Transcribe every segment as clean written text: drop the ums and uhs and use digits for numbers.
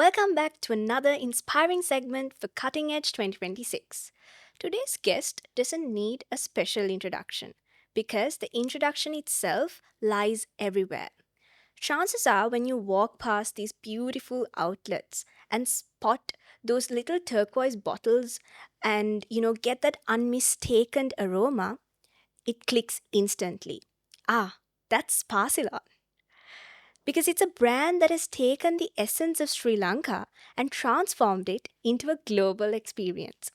Welcome back to another inspiring segment for Cutting Edge 2026. Today's guest doesn't need a special introduction because the introduction itself lies everywhere. Chances are, when you walk past these beautiful outlets and spot those little turquoise bottles and get that unmistaken aroma, it clicks instantly. Ah, that's Spa Ceylon because it's a brand that has taken the essence of Sri Lanka and transformed it into a global experience.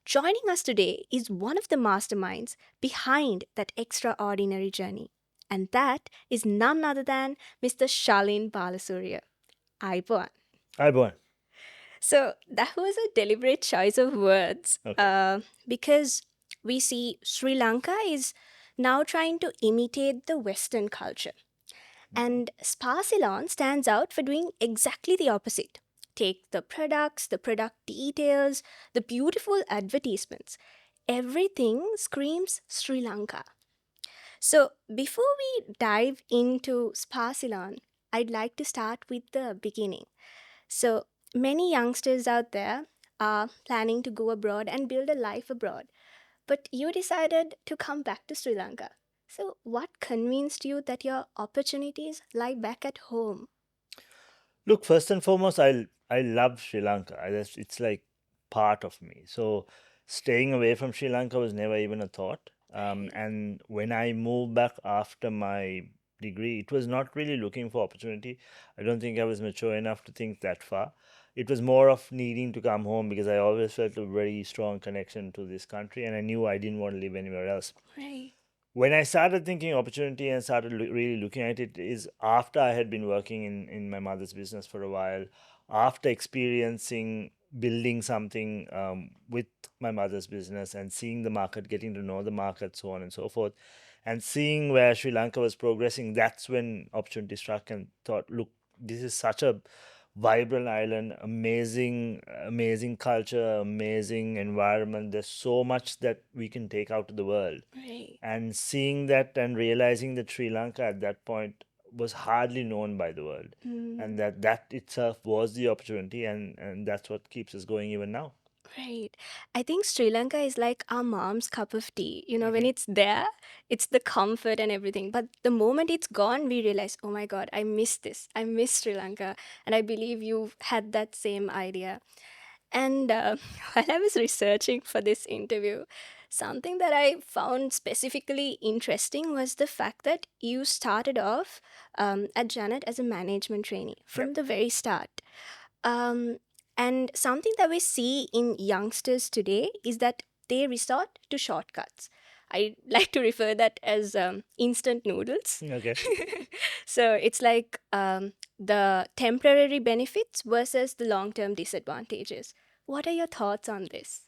Joining us today is one of the masterminds behind that extraordinary journey, and that is none other than Mr. Shalin Balasuriya. Aiban. Hi, Bowen. So that was a deliberate choice of words Okay. because we see Sri Lanka is now trying to imitate the Western culture. And Spa Ceylon stands out for doing exactly the opposite. Take the products, the product details, the beautiful advertisements. Everything screams Sri Lanka. So, before we dive into Spa Ceylon, I'd like to start with the beginning. So, many youngsters out there are planning to go abroad and build a life abroad, but you decided to come back to Sri Lanka. So, what convinced you that your opportunities lie back at home? Look, first and foremost, I love Sri Lanka. It's like part of me. So staying away from Sri Lanka was never even a thought. Right. And when I moved back after my degree, it was not really looking for opportunity. I don't think I was mature enough to think that far. It was more of needing to come home because I always felt a very strong connection to this country, and I knew I didn't want to live anywhere else. Right. When I started thinking opportunity and started really looking at it is after I had been working in my mother's business for a while, after experiencing building something with my mother's business and seeing the market, getting to know the market, so on and so forth, and seeing where Sri Lanka was progressing, that's when opportunity struck and thought, look, this is such a vibrant island, amazing culture, amazing environment. There's so much that we can take out to the world, Right. and seeing that and realizing that Sri Lanka at that point was hardly known by the world, Mm, and that itself was the opportunity, and that's what keeps us going even now. right. I think Sri Lanka is like our mom's cup of tea. When Hmm. it's there, it's the comfort and everything. But the moment it's gone, we realize, oh my God, I miss this. I miss Sri Lanka. And I believe you've had that same idea. And while I was researching for this interview, something that I found specifically interesting was the fact that you started off at Janet as a management trainee Yep. from the very start. Um, and something that we see in youngsters today is that they resort to shortcuts. I like to refer that as instant noodles. Okay. So it's like the temporary benefits versus the long term disadvantages. What are your thoughts on this?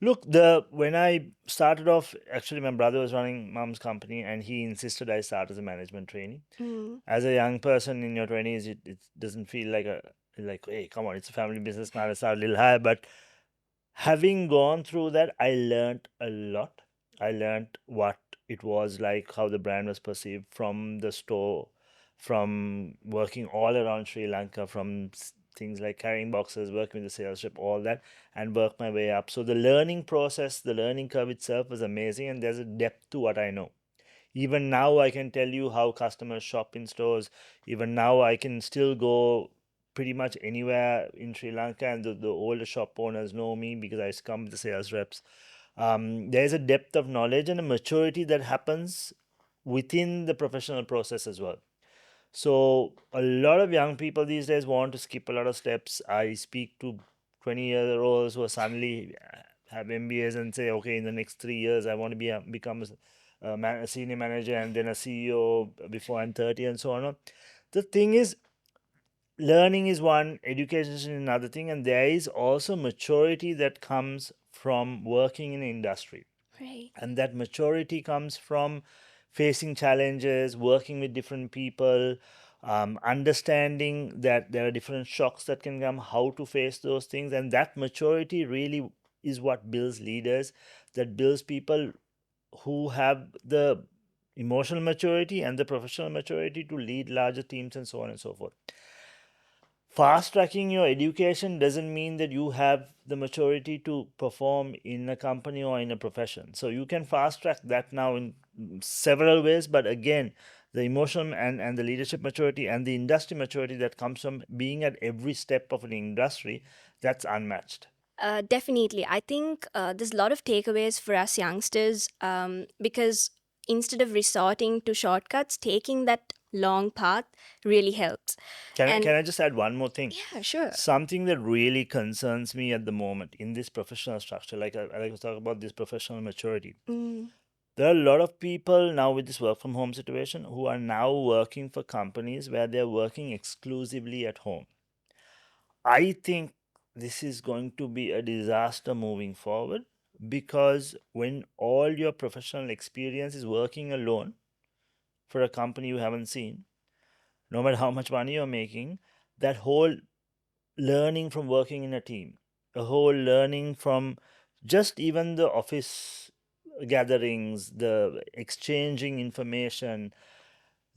Look, the when I started off, actually, my brother was running mom's company, and he insisted I start as a management trainee. Mm, As a young person in your 20s, it doesn't feel like hey, come on, it's a family business, man, it's a little high. But having gone through that, I learned a lot. I learned what it was like, how the brand was perceived from the store, from working all around Sri Lanka, from things like carrying boxes, working with the sales rep, all that, and work my way up. So the learning process, the learning curve itself was amazing, and there's a depth to what I know. Even now, I can tell you how customers shop in stores. Even now, I can still go pretty much anywhere in Sri Lanka, and the older shop owners know me because I come with the sales reps. There's a depth of knowledge and a maturity that happens within the professional process as well. So a lot of young people these days want to skip a lot of steps. I speak to 20-year-olds who are suddenly have MBAs and say, okay, in the next 3 years, I want to become a senior manager and then a CEO before I'm 30 and so on. The thing is, learning is one, education is another thing, and there is also maturity that comes from working in industry. right. And that maturity comes from facing challenges, working with different people, understanding that there are different shocks that can come, how to face those things. And that maturity really is what builds leaders. that builds people who have the emotional maturity and the professional maturity to lead larger teams and so on and so forth. Fast tracking your education doesn't mean that you have the maturity to perform in a company or in a profession. So you can fast track that now in several ways, but again, the emotional and the leadership maturity and the industry maturity that comes from being at every step of an industry, that's unmatched. Definitely. I think there's a lot of takeaways for us youngsters because instead of resorting to shortcuts, taking that long path really helps. And Can I just add one more thing? yeah, sure. Something that really concerns me at the moment in this professional structure, like I was talking about this professional maturity. Mm, There are a lot of people now with this work from home situation who are now working for companies where they're working exclusively at home. I think this is going to be a disaster moving forward because when all your professional experience is working alone for a company you haven't seen, no matter how much money you're making, that whole learning from working in a team, a whole learning from just even the office gatherings, the exchanging information,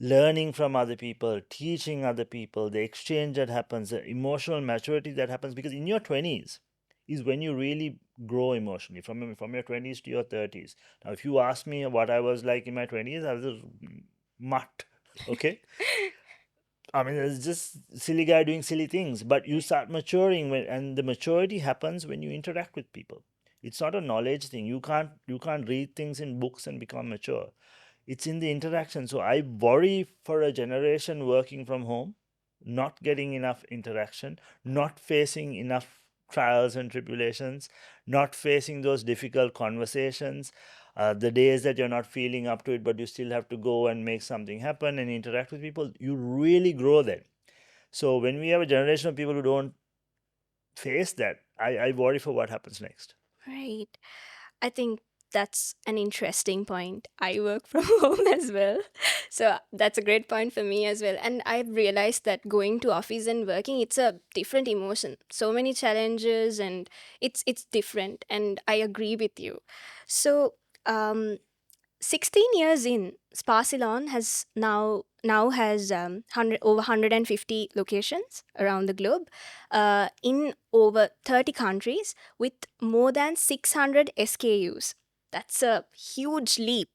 learning from other people, teaching other people, the exchange that happens, the emotional maturity that happens, because in your 20s is when you really grow emotionally from your 20s to your 30s. Now, if you ask me what I was like in my 20s, I was a mutt, okay? I mean, it's just silly guy doing silly things. But you start maturing and the maturity happens when you interact with people. It's not a knowledge thing. You can't read things in books and become mature. It's in the interaction. So I worry for a generation working from home, not getting enough interaction, not facing enough trials and tribulations, not facing those difficult conversations, the days that you're not feeling up to it, but you still have to go and make something happen and interact with people, you really grow then. So when we have a generation of people who don't face that, I worry for what happens next. right. I think that's an interesting point. I work from home as well. So that's a great point for me as well. And I've realized that going to office and working, it's a different emotion. So many challenges and it's different. And I agree with you. So um 16 years in, Spa Ceylon has now has 100, over 150 locations around the globe, in over 30 countries with more than 600 SKUs. That's a huge leap.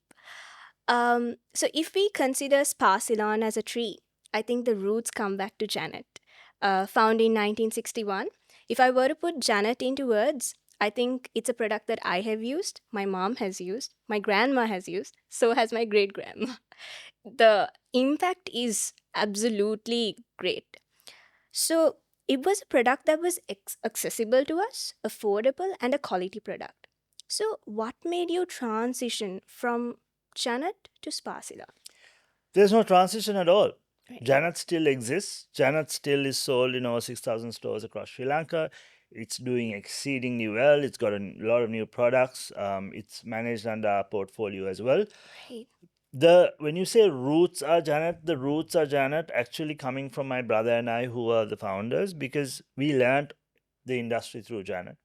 So if we consider Spa Ceylon as a tree, I think the roots come back to Janet, found in 1961. If I were to put Janet into words, I think it's a product that I have used, my mom has used, my grandma has used, so has my great grandma. The impact is absolutely great. So it was a product that was accessible to us, affordable, and a quality product. So, what made you transition from Janet to Spasila? There's no transition at all. Right. Janet still exists. Janet still is sold in over 6,000 stores across Sri Lanka. It's doing exceedingly well. It's got a lot of new products. It's managed under our portfolio as well. Right. The when you say roots are Janet, the roots are Janet actually coming from my brother and I, who are the founders, because we learned the industry through Janet.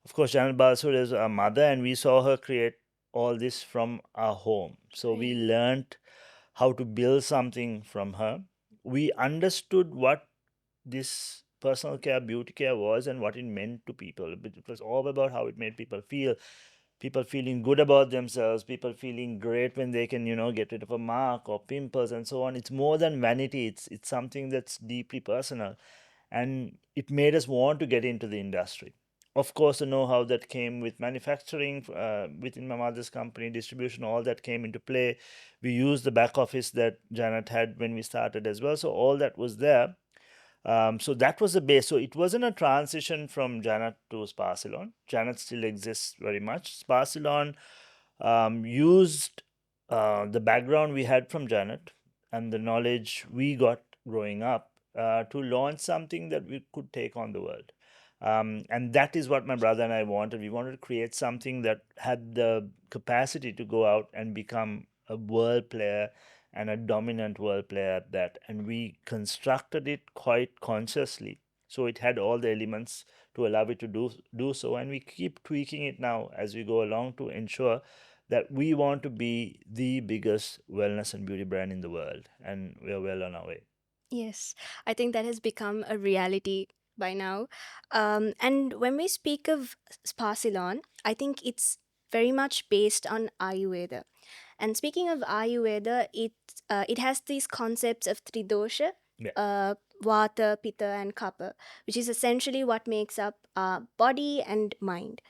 Of course, Shalin Balasuriya is our mother, and we saw her create all this from our home. So we Right. learned how to build something from her. We understood what this personal care, beauty care was and what it meant to people. But it was all about how it made people feeling good about themselves, people feeling great when they can, get rid of a mark or pimples and so on. It's more than vanity. It's something that's deeply personal, and it made us want to get into the industry. Of course, the know-how that came with manufacturing within my mother's company, distribution, all that came into play. We used the back office that Janet had when we started as well, so all that was there. So that was the base. So it wasn't a transition from Janet to Spa Ceylon. Janet still exists very much. Spa Ceylon used the background we had from Janet and the knowledge we got growing up to launch something that we could take on the world. And that is what my brother and I wanted. We wanted to create something that had the capacity to go out and become a world player and a dominant world player at that. And we constructed it quite consciously. So it had all the elements to allow it to do so, and we keep tweaking it now as we go along to ensure that we want to be the biggest wellness and beauty brand in the world, and we are well on our way. Yes, I think that has become a reality by now. And when we speak of Spa Ceylon, I think it's very much based on Ayurveda. And speaking of Ayurveda, it has these concepts of tridosha, Yeah. uh, vata, pitta, and kapha, which is essentially what makes up our body and mind.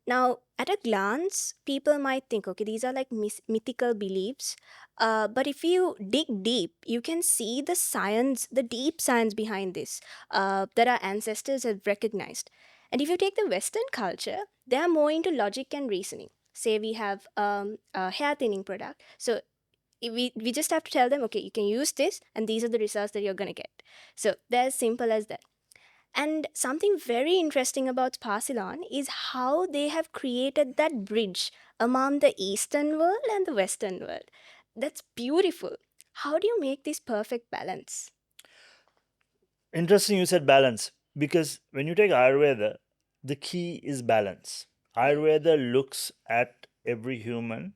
Now, at a glance, people might think, okay, these are like mythical beliefs. But if you dig deep, you can see the science, the deep science behind this that our ancestors have recognized. And if you take the Western culture, they are more into logic and reasoning. Say we have a hair thinning product. So we just have to tell them, okay, you can use this, and these are the results that you're going to get. So they're as simple as that. And something very interesting about Sparsilon is how they have created that bridge among the Eastern world and the Western world. That's beautiful. How do you make this perfect balance? Interesting you said balance, because when you take Ayurveda, the key is balance. Right, Ayurveda looks at every human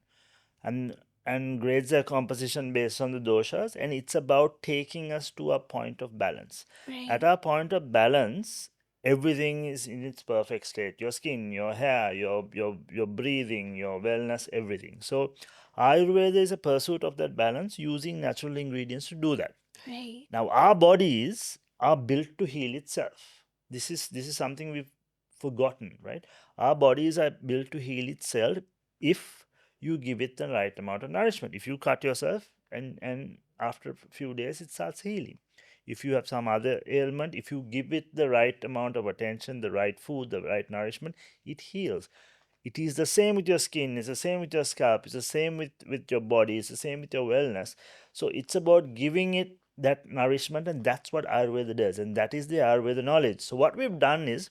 and grades their composition based on the doshas, and it's about taking us to a point of balance. At right, our point of balance, everything is in its perfect state: your skin, your hair, your breathing, your wellness, everything. So Ayurveda is a pursuit of that balance using natural ingredients to do that. right, Now our bodies are built to heal itself. This is something we've forgotten, right? Our bodies are built to heal itself if you give it the right amount of nourishment. If you cut yourself and after a few days it starts healing. If you have some other ailment, if you give it the right amount of attention, the right food, the right nourishment, it heals. It is the same with your skin, it's the same with your scalp, it's the same with your body, it's the same with your wellness. So it's about giving it that nourishment, and that's what Ayurveda does, and that is the Ayurveda knowledge. So what we've done is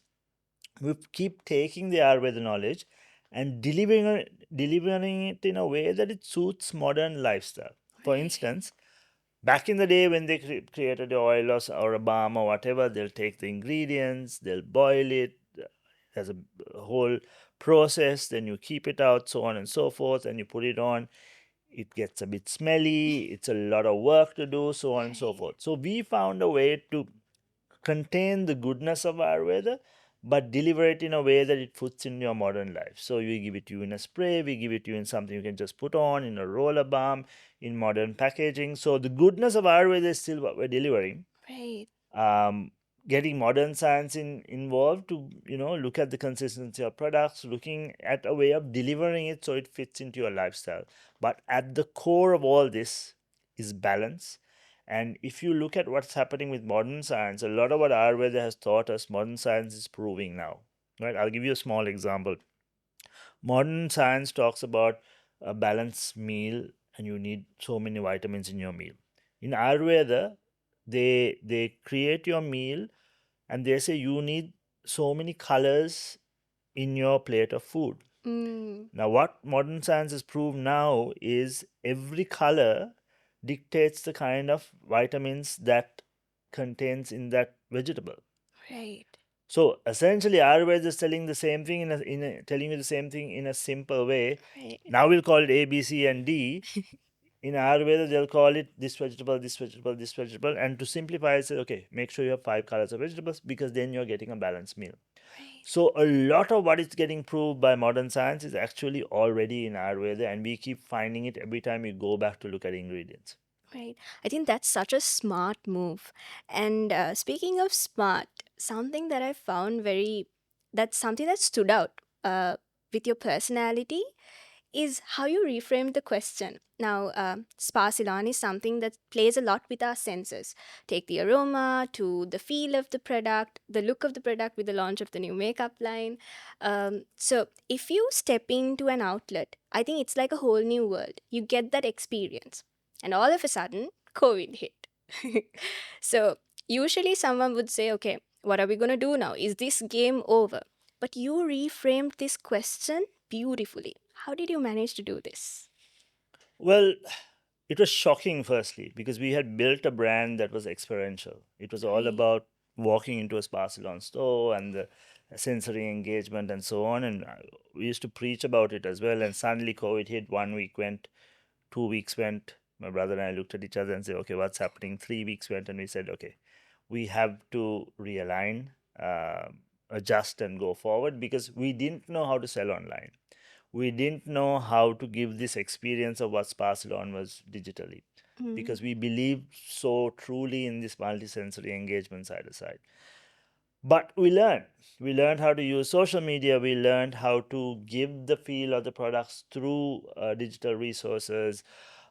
we keep taking the Ayurveda knowledge and delivering it in a way that it suits modern lifestyle. For right, instance, back in the day when they created the oil or a balm or whatever, they'll take the ingredients, they'll boil it. There's a whole process. Then you keep it out, so on and so forth, and you put it on. It gets a bit smelly. It's a lot of work to do, so on and so right, forth. So we found a way to contain the goodness of Ayurveda, but deliver it in a way that it fits in your modern life. So we give it to you in a spray, we give it to you in something you can just put on, in a roller balm, in modern packaging. So the goodness of Ayurveda is still what we're delivering. right, um, Getting modern science involved to look at the consistency of products, looking at a way of delivering it so it fits into your lifestyle. But at the core of all this is balance. And if you look at what's happening with modern science, a lot of what Ayurveda has taught us, modern science is proving now. Right? I'll give you a small example. Modern science talks about a balanced meal, and you need so many vitamins in your meal. In Ayurveda, they create your meal, and they say you need so many colors in your plate of food. mm, Now, what modern science has proved now is every color dictates the kind of vitamins that contains in that vegetable. right, So essentially, Ayurveda is telling the same thing telling you the same thing in a simple way. right, Now we'll call it A, B, C, and D. In Ayurveda, they'll call it this vegetable, this vegetable, this vegetable. And to simplify it, say, okay, make sure you have 5 colors of vegetables, because then you're getting a balanced meal. right. So a lot of what is getting proved by modern science is actually already in Ayurveda, and we keep finding it every time we go back to look at ingredients. Right. I think that's such a smart move. And speaking of smart, something that I found that's something that stood out with your personality is how you reframed the question. Now, Spa Ceylon is something that plays a lot with our senses. Take the aroma to the feel of the product, the look of the product with the launch of the new makeup line. So, if you step into an outlet, I think it's like a whole new world. You get that experience. And all of a sudden, COVID hit. So, usually someone would say, okay, what are we going to do now? Is this game over? But you reframed this question beautifully. How did you manage to do this? Well, it was shocking, firstly, because we had built a brand that was experiential. It was all Right, about walking into a Spa Ceylon store and the sensory engagement and so on. And we used to preach about it as well. And suddenly COVID hit. 1 week went, 2 weeks went. My brother and I looked at each other and said, okay, what's happening? 3 weeks went, and we said, okay, we have to realign, uh, adjust, and go forward because we didn't know how to sell online. We didn't know how to give this experience of what's passed on was digitally Mm. because we believe so truly in this multisensory engagement side to side. But we learned how to use social media. We learned how to give the feel of the products through digital resources.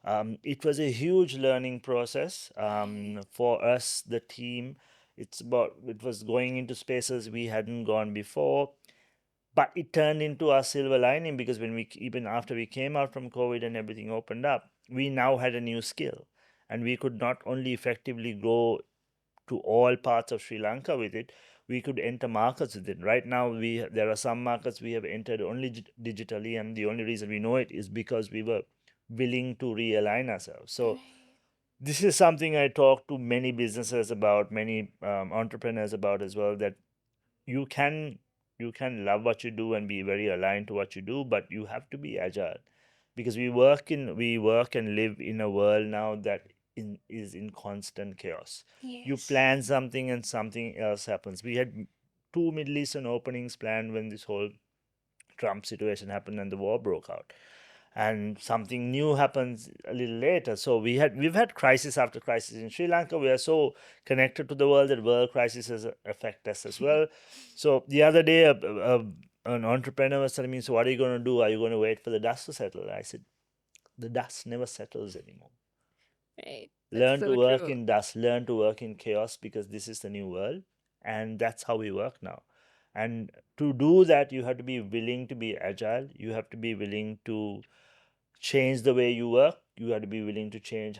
It was a huge learning process Right. for us, the team. It was going into spaces we hadn't gone before, but it turned into our silver lining because when we even after we came out from COVID and everything opened up, we now had a new skill, and we could not only effectively go to all parts of Sri Lanka with it, we could enter markets with it. Right now, there are some markets we have entered only digitally, and the only reason we know it is because we were willing to realign ourselves. So Right. this is something I talk to many businesses about, many entrepreneurs about as well. That you can you can love what you do and be very aligned to what you do, but you have to be agile because we work and live in a world now that is in constant chaos. You Yes. plan something and something else happens. We had two Middle Eastern openings planned when this whole Trump situation happened and the war broke out, and something new happens a little later. So we've had crisis after crisis in Sri Lanka. We are so connected to the world that world crises affect us as well. So the other day, an entrepreneur was telling me, "So what are you going to do? Are you going to wait for the dust to settle?" I said, "The dust never settles anymore. Right. That's Learn to so work true. in dust. Learn to work in chaos because this is the new world, and that's how we work now." And to do that, you have to be willing to be agile. You have to be willing to change the way you work. You have to be willing to change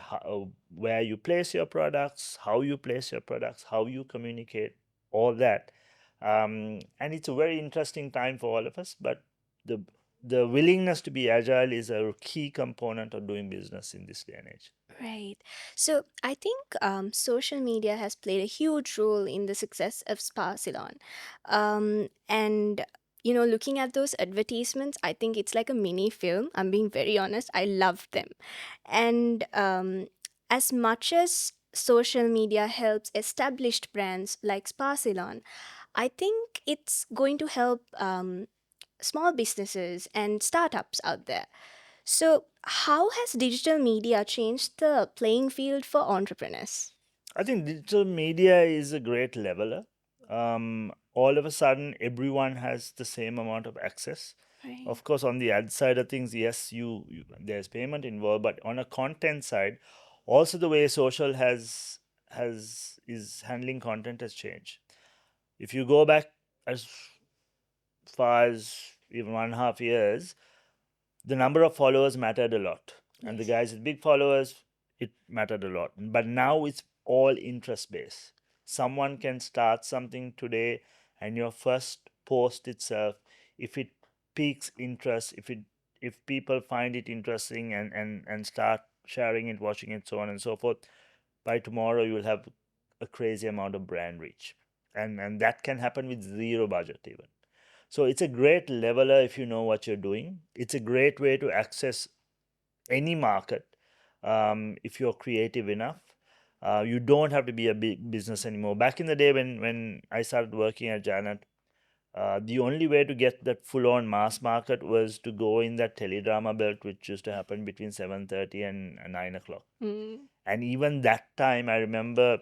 where you place your products, how you place your products, how you communicate, all that. And it's a very interesting time for all of us. But the the willingness to be agile is a key component of doing business in this day and age. Right. So I think social media has played a huge role in the success of Spa Ceylon. And, looking at those advertisements, I think it's like a mini film. I'm being very honest. I love them. And as much as social media helps established brands like Spa Ceylon, I think it's going to help small businesses and startups out there. So, how has digital media changed the playing field for entrepreneurs? I think digital media is a great leveler. All of a sudden, everyone has the same amount of access. Right. Of course, on the ad side of things, yes, there's payment involved, but on a content side, also the way social has is handling content has changed. If you go back as far as even 1.5 years, the number of followers mattered a lot, and the Yes. guys with big followers, it mattered a lot. But now it's all interest based. Someone can start something today, and your first post itself, if it piques interest, if people find it interesting and start sharing it, watching it, so on and so forth, by tomorrow you will have a crazy amount of brand reach, and that can happen with zero budget even. So it's a great leveler if you know what you're doing. It's a great way to access any market if you're creative enough. You don't have to be a big business anymore. Back in the day when I started working at Janet, the only way to get that full-on mass market was to go in that teledrama belt, which used to happen between 7:30 and 9 o'clock. Mm. And even that time, I remember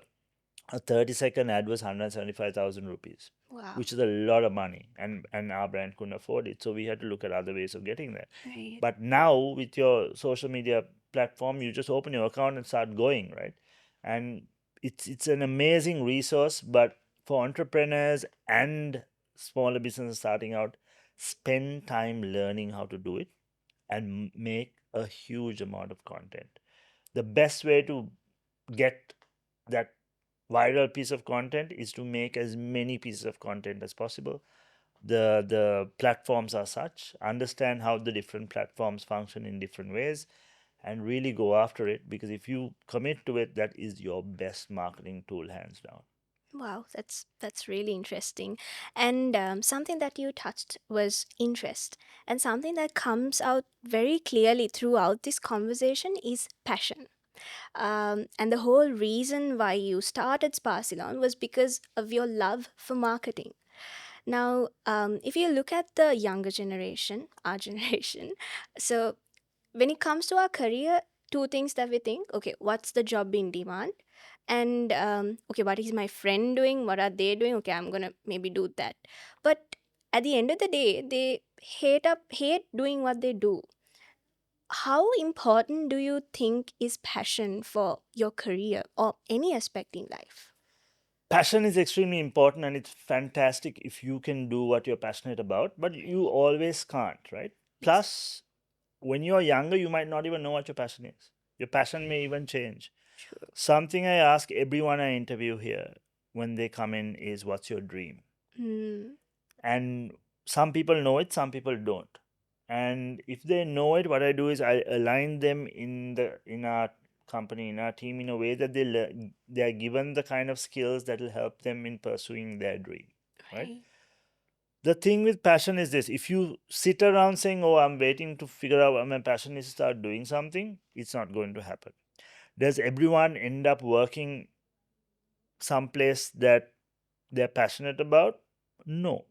a 30-second ad was 175,000 rupees, Wow. which is a lot of money, and our brand couldn't afford it, so we had to look at other ways of getting there. Right. But now with your social media platform, you just open your account and start going, right? And it's an amazing resource. But for entrepreneurs and smaller businesses starting out, spend time learning how to do it and make a huge amount of content. The best way to get that viral piece of content is to make as many pieces of content as possible. The platforms are such. Understand how the different platforms function in different ways and really go after it, because if you commit to it, that is your best marketing tool, hands down. Wow, that's really interesting. And something that you touched was interest, and something that comes out very clearly throughout this conversation is passion. And the whole reason why you started Spa Ceylon was because of your love for marketing. Now, if you look at the younger generation, our generation, so when it comes to our career, two things that we think: okay, what's the job in demand? And okay, what is my friend doing? What are they doing? Okay, I'm gonna maybe do that. But at the end of the day, they hate doing what they do. How important do you think is passion for your career or any aspect in life? Passion is extremely important, and it's fantastic if you can do what you're passionate about, but you always can't, right? Yes, Plus, when you're younger, you might not even know what your passion is. Your passion may even change. true. Something I ask everyone I interview here when they come in is, what's your dream? Hmm. And some people know it, some people don't. And if they know it, what I do is I align them in our company, in our team, in a way that they are given the kind of skills that will help them in pursuing their dream, right? Right. The thing with passion is this: if you sit around saying, oh, I'm waiting to figure out what my passion is to start doing something, it's not going to happen. Does everyone end up working someplace that they're passionate about? No.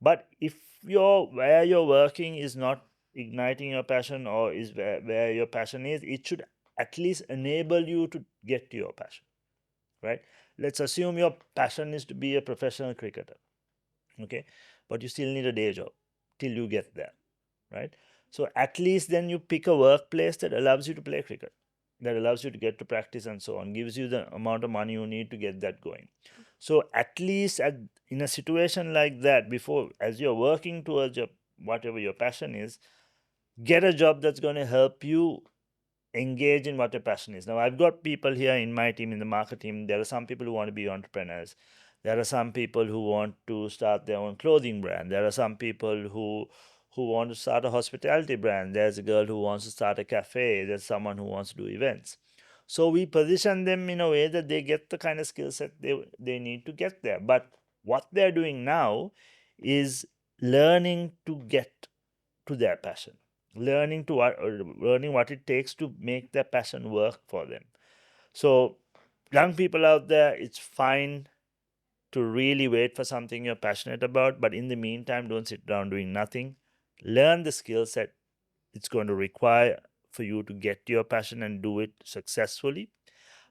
But if where you're working is not igniting your passion, or is where your passion is, it should at least enable you to get to your passion, right? Let's assume your passion is to be a professional cricketer, okay? But you still need a day job till you get there, right? So at least then you pick a workplace that allows you to play cricket, that allows you to get to practice and so on, gives you the amount of money you need to get that going. So at least in a situation like that, before, as you're working towards whatever your passion is, get a job that's going to help you engage in what your passion is. Now, I've got people here in my team, in the market team. There are some people who want to be entrepreneurs. There are some people who want to start their own clothing brand. There are some people who want to start a hospitality brand. There's a girl who wants to start a cafe. There's someone who wants to do events. So we position them in a way that they get the kind of skill set they need to get there. But what they're doing now is learning to get to their passion, learning what it takes to make their passion work for them. So young people out there, it's fine to really wait for something you're passionate about, but in the meantime, don't sit down doing nothing. Learn the skill set it's going to require for you to get to your passion and do it successfully.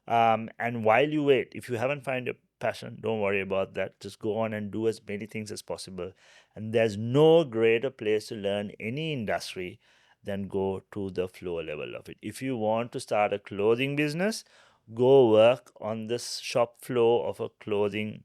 And while you wait, if you haven't found your passion, don't worry about that. Just go on and do as many things as possible. And there's no greater place to learn any industry than go to the floor level of it. If you want to start a clothing business, go work on the shop floor of a clothing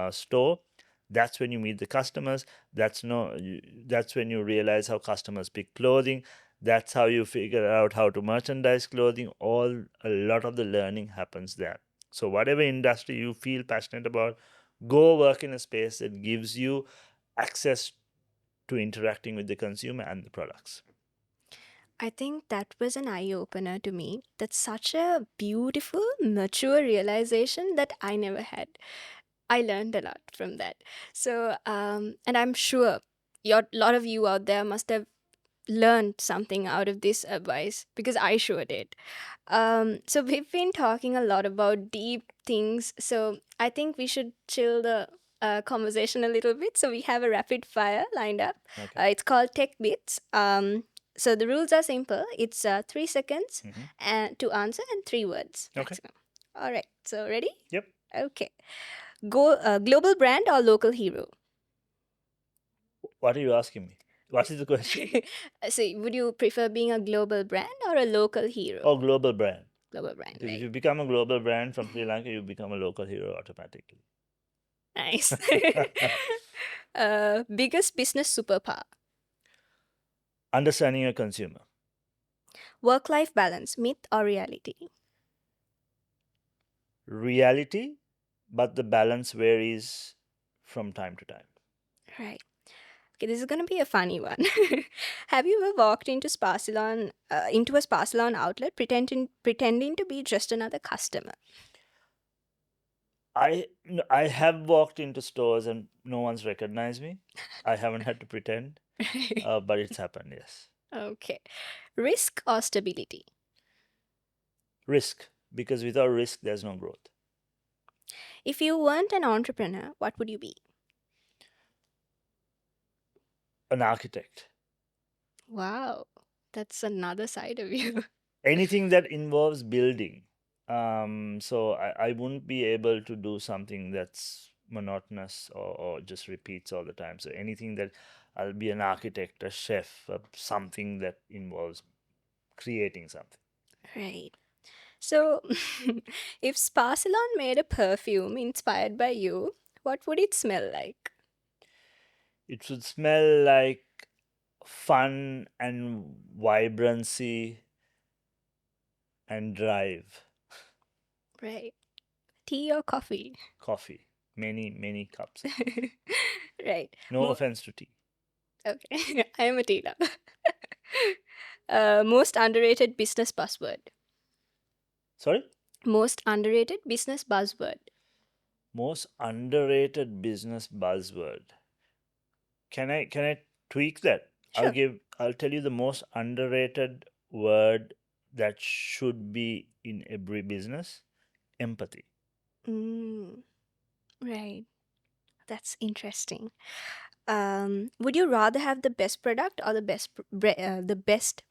store. That's when you meet the customers. That's when you realize how customers pick clothing. That's how you figure out how to merchandise clothing. A lot of the learning happens there. So whatever industry you feel passionate about, go work in a space that gives you access to interacting with the consumer and the products. I think that was an eye opener to me. That's such a beautiful, mature realization that I never had. I learned a lot from that. So, and I'm sure a lot of you out there must have learned something out of this advice because I sure did. So we've been talking a lot about deep things. So I think we should chill the conversation a little bit. So we have a rapid fire lined up. Okay. It's called Tech Bits. So the rules are simple. It's 3 seconds Hmm. to answer and 3 words Okay. maximum. All right. So ready? Yep. Okay. Go global brand or local hero? What are you asking me? What is the question? So would you prefer being a global brand or a local hero? Oh, global brand. Global brand, Because if right? you become a global brand from Sri Lanka, you become a local hero automatically. Nice. Biggest business superpower. Understanding your consumer. Work life balance, myth or reality? Reality, but the balance varies from time to time. Right. Okay, this is gonna be a funny one. Have you ever walked into a Spa Ceylon outlet pretending to be just another customer? I have walked into stores and no one's recognized me. I haven't had to pretend, but it's happened. Yes, Okay. Risk or stability? risk, because without risk, there's no growth. If you weren't an entrepreneur, what would you be? An architect, Wow, that's another side of you. anything that involves building. So I wouldn't be able to do something that's monotonous or just repeats all the time. So anything that I'll be an architect, a chef, something that involves creating something. Right. So, if Spa Ceylon made a perfume inspired by you, what would it smell like? It should smell like fun and vibrancy and drive. Right. Tea or coffee? Coffee, many cups of coffee. Right. No offense to tea. Okay. I am a tea lover. Most underrated business buzzword. Sorry. Most underrated business buzzword. Most underrated business buzzword. Can I tweak that? Sure. I'll tell you the most underrated word that should be in every business. Empathy. Mm, right. That's interesting. Would you rather have the best product or the best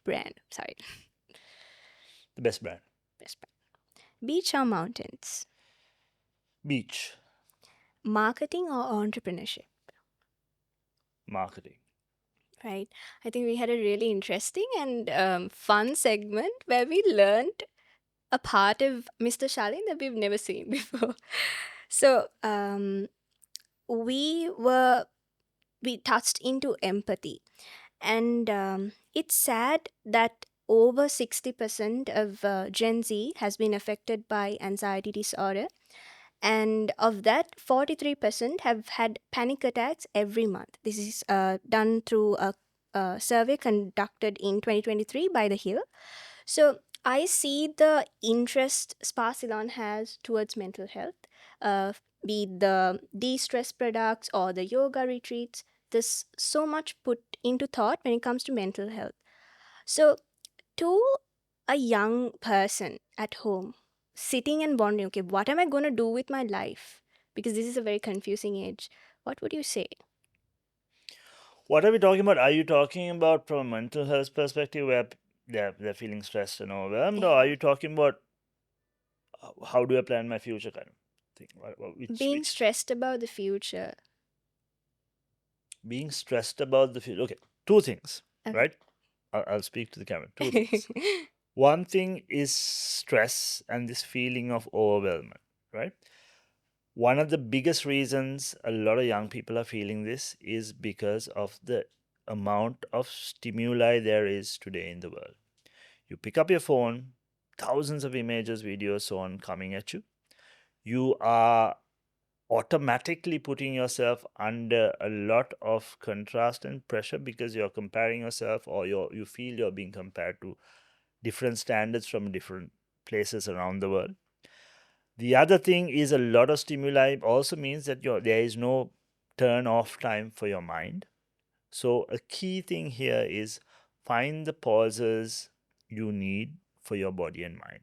brand? Sorry, The best brand. best brand. Beach or mountains? Beach. Marketing or entrepreneurship? Marketing. Right. I think we had a really interesting and fun segment where we learned a part of Mr. Shalin that we've never seen before. So we were we touched into empathy, and it's sad that over 60% of Gen Z has been affected by anxiety disorder, and of that 43% have had panic attacks every month. This is done through a survey conducted in 2023 by the Hill. So I see the interest Spa Ceylon has towards mental health, uh, be it the de-stress products or the yoga retreats. There's so much put into thought when it comes to mental health. So to a young person at home, sitting and wondering, okay, what am I going to do with my life? Because this is a very confusing age. What would you say? What are we talking about? Are you talking about from a mental health perspective where they're feeling stressed and overwhelmed, or are Yeah. you talking about how do I plan my future kind of thing? Being Which stressed about the future. being stressed about the future? Okay, two things, Okay. right? I'll speak to the camera. Two things. One thing is stress and this feeling of overwhelmment, right? One of the biggest reasons a lot of young people are feeling this is because of the amount of stimuli there is today in the world. You pick up your phone, thousands of images, videos, so on coming at you. You are automatically putting yourself under a lot of contrast and pressure because you're comparing yourself or you feel you're being compared to different standards from different places around the world. The other thing is a lot of stimuli also means that there is no turn off time for your mind. So a key thing here is find the pauses you need for your body and mind,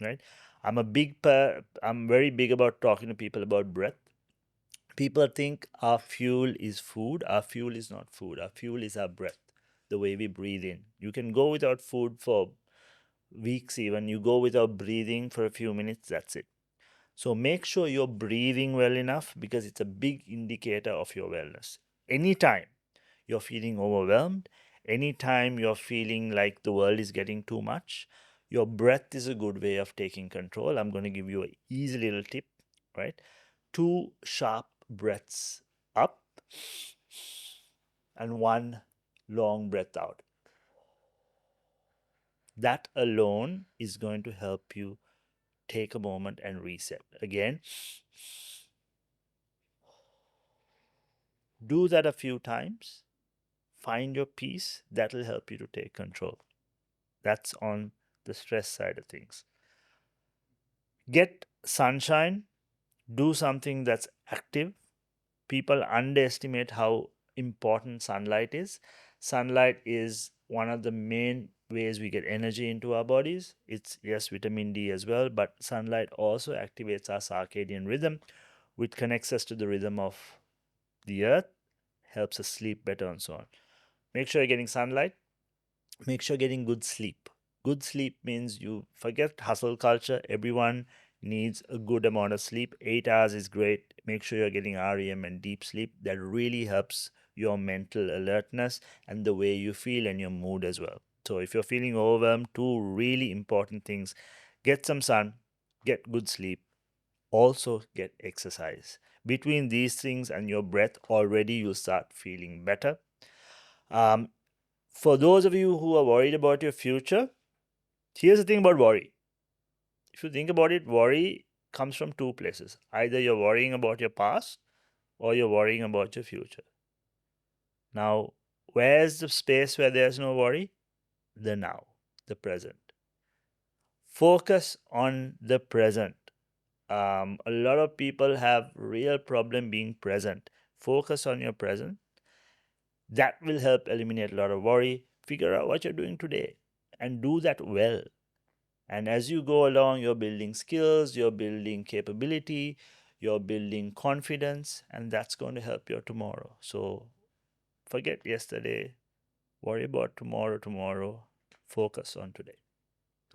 right? I'm very big about talking to people about breath. People think our fuel is food. Our fuel is not food. Our fuel is our breath, the way we breathe in. You can go without food for weeks, even. You go without breathing for a few minutes, that's it. So make sure you're breathing well enough because it's a big indicator of your wellness. Anytime you're feeling overwhelmed, anytime you're feeling like the world is getting too much, your breath is a good way of taking control. I'm going to give you an easy little tip, right? Two sharp breaths up and one long breath out. That alone is going to help you take a moment and reset. Again, do that a few times. Find your peace. That'll help you to take control. That's on the stress side of things. Get sunshine, Do something that's active. People underestimate how important sunlight is. Sunlight is one of the main ways we get energy into our bodies. It's, yes, vitamin D as well, but sunlight also activates our circadian rhythm, which connects us to the rhythm of the earth, helps us sleep better, and so on. Make sure you're getting sunlight. Make sure you're getting good sleep. Good sleep means you forget hustle culture. Everyone needs a good amount of sleep. 8 hours is great. Make sure you're getting REM and deep sleep. That really helps your mental alertness and the way you feel and your mood as well. So, if you're feeling overwhelmed, two really important things: get some sun, get good sleep, also get exercise. Between these things and your breath, already you'll start feeling better. Um, for those of you who are worried about your future, here's the thing about worry. If you think about it, worry comes from two places. Either you're worrying about your past or you're worrying about your future. Now, where's the space where there's no worry? The now, the present. Focus on the present. A lot of people have real problem being present. Focus on your present. That will help eliminate a lot of worry. Figure out what you're doing today and do that well. And as you go along, you're building skills, you're building capability, you're building confidence, and that's going to help your tomorrow. So forget yesterday, worry about tomorrow, focus on today.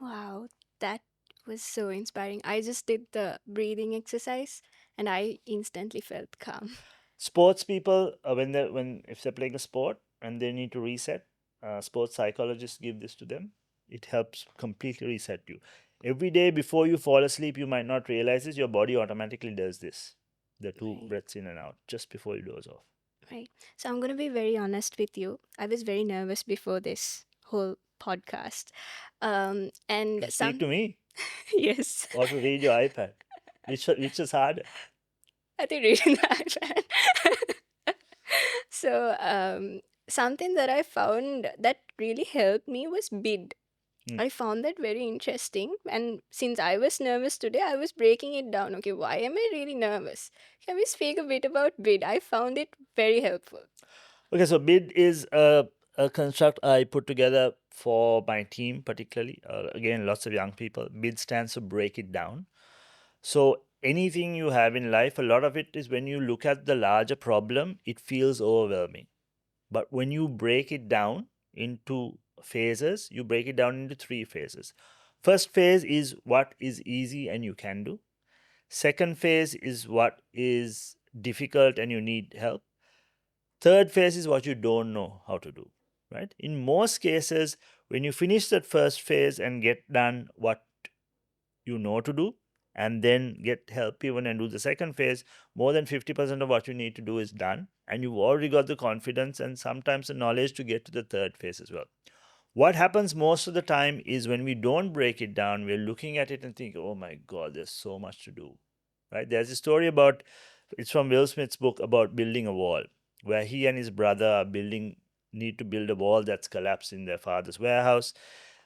Wow, that was so inspiring. I just did the breathing exercise and I instantly felt calm. Sports people, when if they're playing a sport and they need to reset, sports psychologists give this to them. It helps completely reset you. Every day before you fall asleep, you might not realize this. Your body automatically does this. The two Right, breaths in and out just before you doze off. right. So I'm going to be very honest with you. I was very nervous before this whole podcast. And To speak some, to me yes, or to read your iPad, which is harder. I think reading the iPad. So, something that I found that really helped me was bid. Hmm. I found that very interesting. And since I was nervous today, I was breaking it down. Okay, why am I really nervous? Can we speak a bit about bid? I found it very helpful. Okay, so bid is a construct I put together for my team, particularly. Again, lots of young people. Bid stands for break it down. So anything you have in life, a lot of it is when you look at the larger problem, it feels overwhelming. But when you break it down into phases, you break it down into three phases. First phase is what is easy and you can do. Second phase is what is difficult and you need help. Third phase is what you don't know how to do, right? In most cases, when you finish that first phase and get done what you know to do, and then get help even and do the second phase, more than 50% of what you need to do is done. And you've already got the confidence and sometimes the knowledge to get to the third phase as well. What happens most of the time is when we don't break it down, we're looking at it and think, oh my God, there's so much to do. Right? There's a story about, it's from Will Smith's book about building a wall, where he and his brother are need to build a wall that's collapsed in their father's warehouse.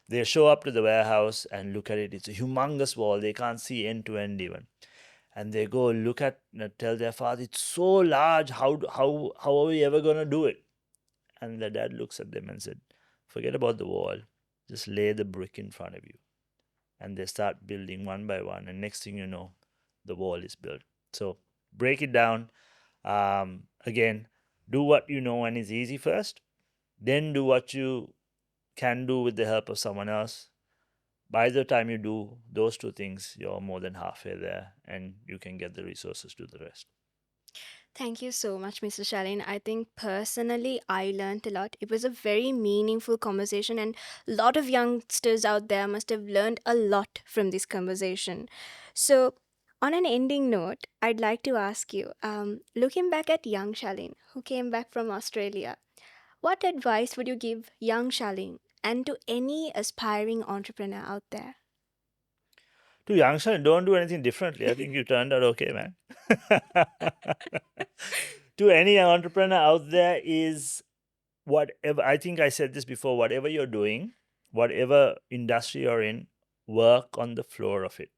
They show up to the warehouse and look at it. It's a humongous wall. They can't see end to end even. And they go look at, tell their father, it's so large. How are we ever going to do it? And the dad looks at them and said, forget about the wall. Just lay the brick in front of you. And they start building one by one. And next thing you know, the wall is built. So break it down. Again, do what you know and is easy first. Then do what you can do with the help of someone else. By the time you do those two things, you're more than halfway there and you can get the resources to the rest. Thank you so much, Mr. Shalin. I think personally, I learned a lot. It was a very meaningful conversation, and a lot of youngsters out there must have learned a lot from this conversation. So, on an ending note, I'd like to ask you, looking back at young Shalin, who came back from Australia, what advice would you give young Shalin and to any aspiring entrepreneur out there? To youngsters, don't do anything differently. I think you turned out okay, man. To any young entrepreneur out there is, whatever, I think I said this before, whatever you're doing, whatever industry you're in, work on the floor of it.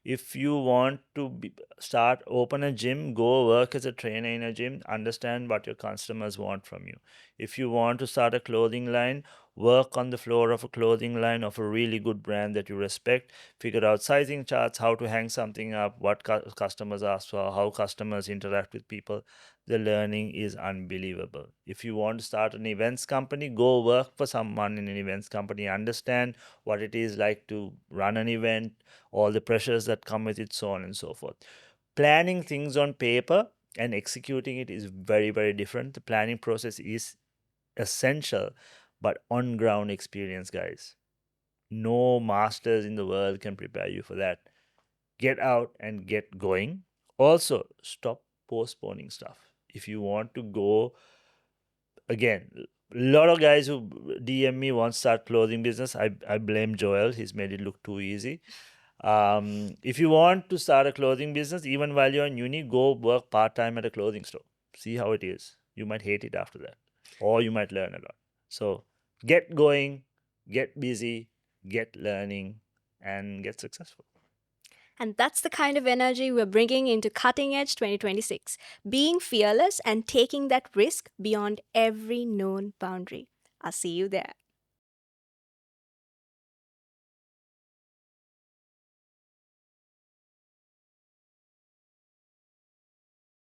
If you want to start open a gym, go work as a trainer in a gym, understand what your customers want from you. If you want to start a clothing line, work on the floor of a clothing line of a really good brand that you respect, figure out sizing charts, how to hang something up, what customers ask for, how customers interact with people. The learning is unbelievable. If you want to start an events company, go work for someone in an events company, understand what it is like to run an event, all the pressures that come with it, so on and so forth. Planning things on paper and executing it is very, very different. The planning process is essential, but on ground experience, guys. No masters in the world can prepare you for that. Get out and get going. Also, stop postponing stuff. If you want to go, again, a lot of guys who DM me want to start clothing business. I blame Joel. He's made it look too easy. If you want to start a clothing business, even while you're in uni, go work part time at a clothing store. See how it is. You might hate it after that, or you might learn a lot. So get going, get busy, get learning, and get successful. And that's the kind of energy we're bringing into Cutting Edge 2026, being fearless and taking that risk beyond every known boundary. I'll see you there.